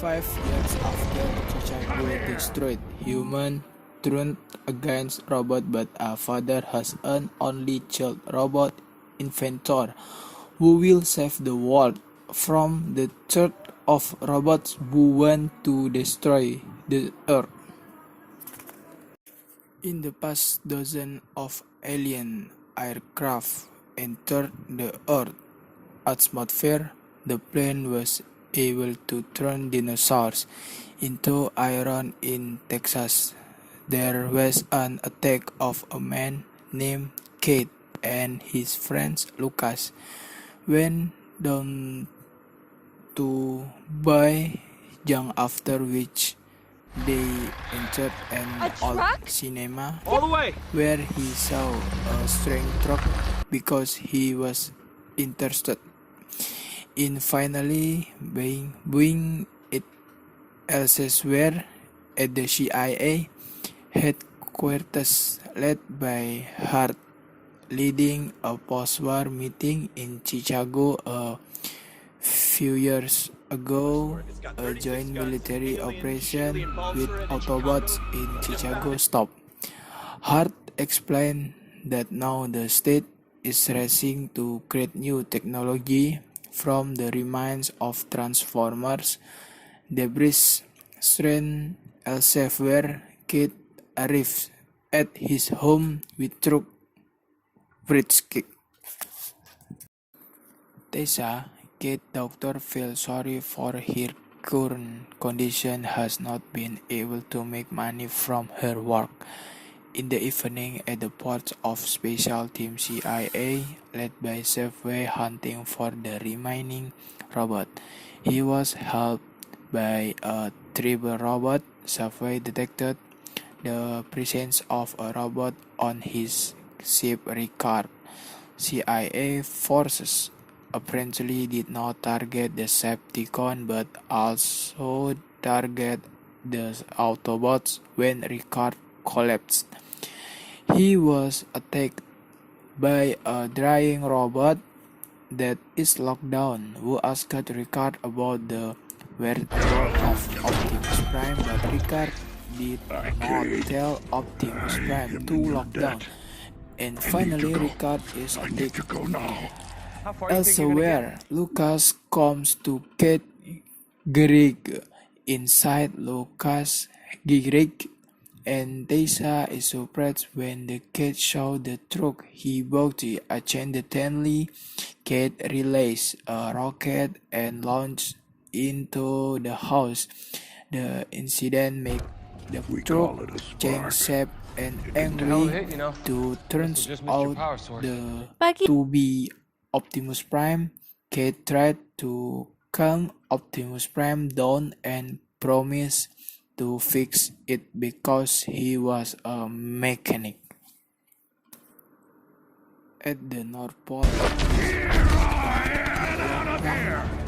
5 years after Chicago destroyed, humans turned against robots, but a father has an only child robot inventor who will save the world from the threat of robots who want to destroy the Earth. In the past, dozens of alien aircraft entered the Earth's atmosphere. The plane was able to turn dinosaurs into iron in Texas. There was an attack of a man named Kate and his friend Lucas went down to buy junk, after which they entered an old cinema where he saw a strange truck because he was interested in finally buying it elsewhere. At the CIA headquarters led by Hart, leading a post-war meeting in Chicago a few years ago, a joint military operation with Autobots in Chicago stopped. Hart explained that now the state is racing to create new technology from the remains of Transformers debris strewn elsewhere. Kate arrives at his home with truck brisket. Tessa, Kate's doctor, feels sorry for her current condition, has not been able to make money from her work. In the evening, at the porch of Special Team CIA, led by Safeway hunting for the remaining robot, he was helped by a tribal robot. Safeway detected the presence of a robot on his ship Ricard. CIA forces apparently did not target the Decepticon but also target the Autobots when Ricard collapsed. He was attacked by a drying robot that is locked down, who asked Ricard about the whereabouts of Optimus Prime, but Ricard did not tell Optimus Prime to lock down. And finally, Ricard is attacked elsewhere. Lucas comes to Kate Greg. Inside Lucas Greg and Tessa is surprised when the Kate saw the truck he bought. Accidentally, Kate relays a rocket and launches into the house. The incident makes the truck change shape and angry to turns out to be Optimus Prime. Kate tried to calm Optimus Prime down and promised to fix it because he was a mechanic. At the North Pole,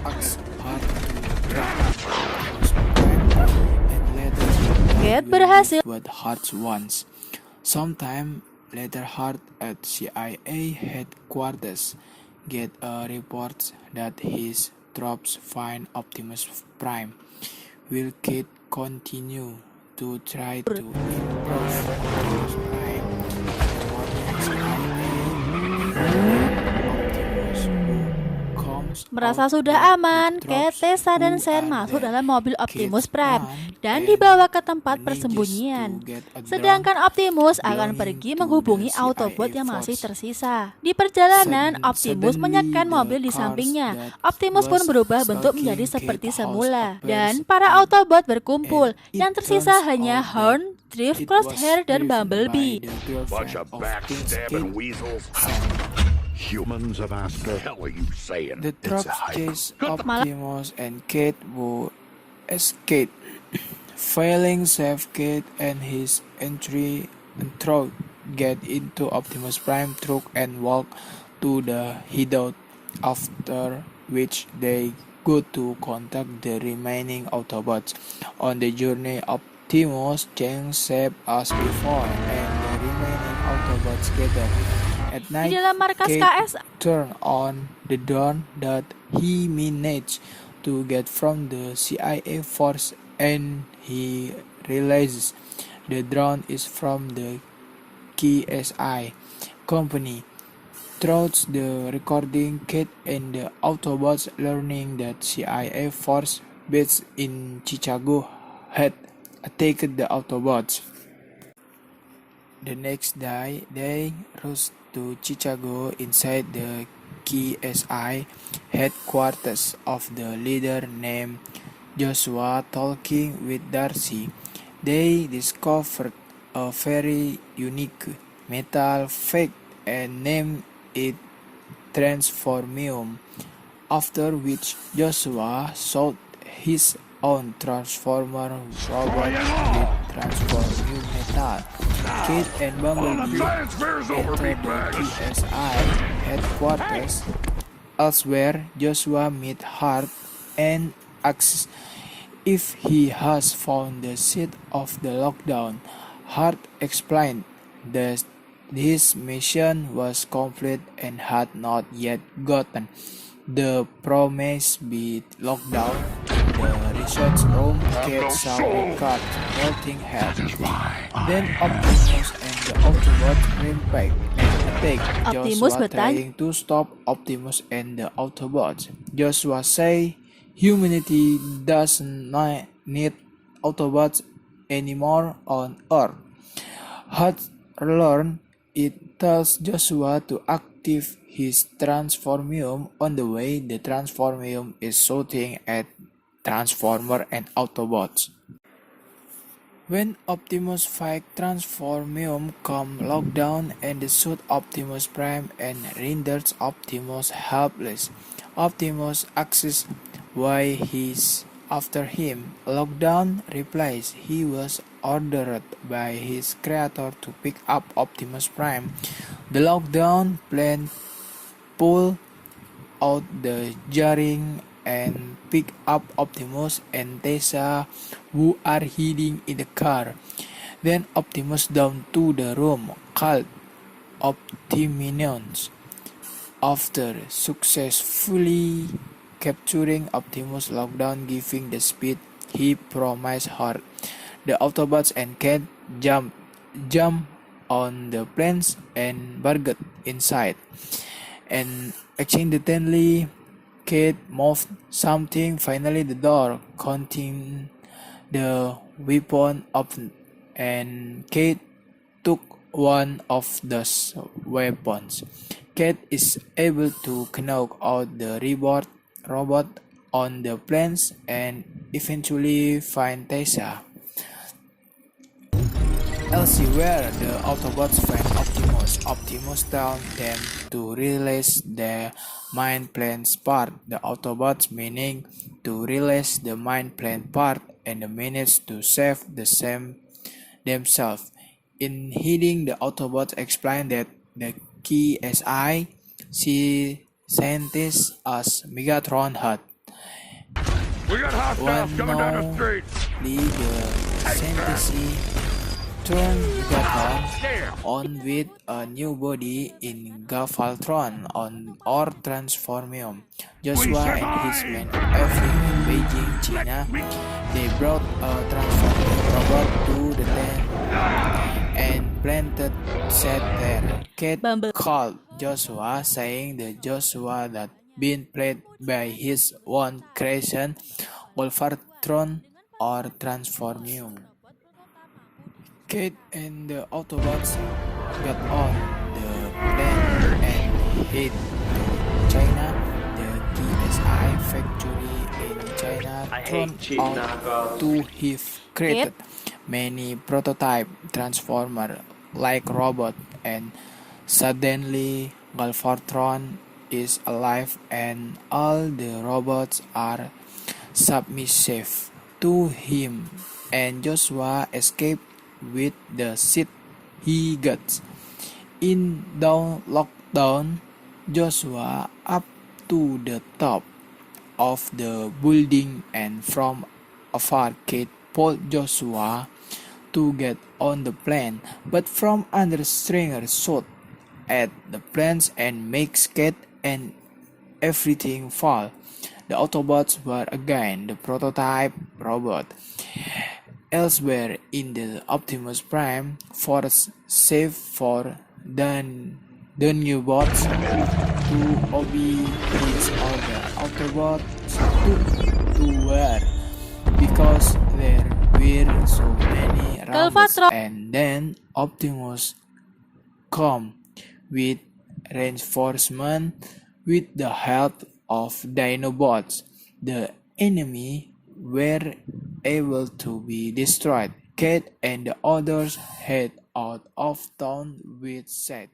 asks Hart to drop Optimus Prime and later Kate berhasil. what Hart wants. Sometime later, Hart at CIA headquarters get a report that his troops find Optimus Prime. Will Kate continue to try to improve Optimus Prime? Merasa sudah aman, Kate, Tessa, dan Sam masuk dalam mobil Optimus Prime dan dibawa ke tempat persembunyian. Sedangkan Optimus akan pergi menghubungi Autobot yang masih tersisa. Di perjalanan, Optimus menyekan mobil di sampingnya. Optimus pun berubah bentuk menjadi seperti semula. Dan para Autobot berkumpul. Yang tersisa hanya Horn, Drift, Crosshair, dan Bumblebee. Humans have asked, the hell are you saying? The troops chase Optimus and Kate, who escape. Failing save Kate and his entry truck, get into Optimus Prime truck and walk to the hideout, after which they go to contact the remaining Autobots. On the journey, Optimus changes shape as before and the remaining Autobots gather. At night, Di dalam markas Kate KS turns on the door that he managed to get from the CIA force, and he realizes the drone is from the KSI company. Throughout the recording, Kate and the Autobots learning that CIA force based in Chicago had attacked the Autobots. The next day, they rushed to Chicago inside the KSI headquarters of the leader named Joshua. Talking with Darcy, they discovered a very unique metal fake and named it Transformium, after which Joshua shot his own Transformer robot with Transformium metal. Kate and Bumblebee enter the PSI headquarters. Elsewhere, Joshua meets Hart and asks if he has found the seat of the lockdown. Hart explained that his mission was complete and had not yet gotten the promised be locked down. In the research room, Kate saw Picard melting head. Then Optimus and the Autobots rampage and attack Joshua, trying to stop Optimus and the Autobots. Joshua say humanity doesn't need Autobots anymore on Earth. Hart learned it tells Joshua to activate his Transformium. On the way, the Transformium is shooting at Transformer and Autobots. When Optimus fight Transformium come lockdown and the shoot Optimus Prime and renders Optimus helpless. Optimus asks why he's after him. Lockdown replies he was ordered by his creator to pick up Optimus Prime. The lockdown plan pull out the jarring and pick up Optimus and Tessa, who are hiding in the car. Then Optimus down to the room called Optiminions. After successfully capturing Optimus, Lockdown giving the speed he promised her, the Autobots and Kate jump on the planes and barged inside. And accidentally, Kate moved something. Finally, the door containing the weapon opened, and Kate took one of those weapons. Kate is able to knock out the robot on the planes and eventually find Tessa. Elsewhere, the Autobots find Optimus. Optimus tells them to release the mind plans part. The Autobots meaning to release the mind plan part and manage to save themselves. In hiding, the Autobots explain that the KSI see scientists as Megatron had. We got hostiles coming down the street. The scientists turn Megatron on with a new body in Galvatron or Transformium. Joshua and his men arriving in Beijing, China. They brought a Transformium robot to the tent and planted set there. Kate called Joshua, saying that Joshua that been played by his own creation, Galvatron or Transformium. Kate and the Autobots got on the plane and head to China. The TSI factory in China turned out to have created many prototype Transformers like robot, and suddenly Galvatron is alive and all the robots are submissive to him, and Joshua escaped with the seat he got. In down lockdown, Joshua up to the top of the building, and from afar Kate pulled Joshua to get on the plane, but from under stringer shot at the planes and makes Kate and everything fall. The Autobots were again the prototype robot. Elsewhere in the Optimus Prime force, save for the new bots to obey his order, Autobots took to war because there were so many robots, Galvatron and then Optimus come with reinforcement with the help of Dinobots. The enemy were able to be destroyed. Kate and the others head out of town with Seth.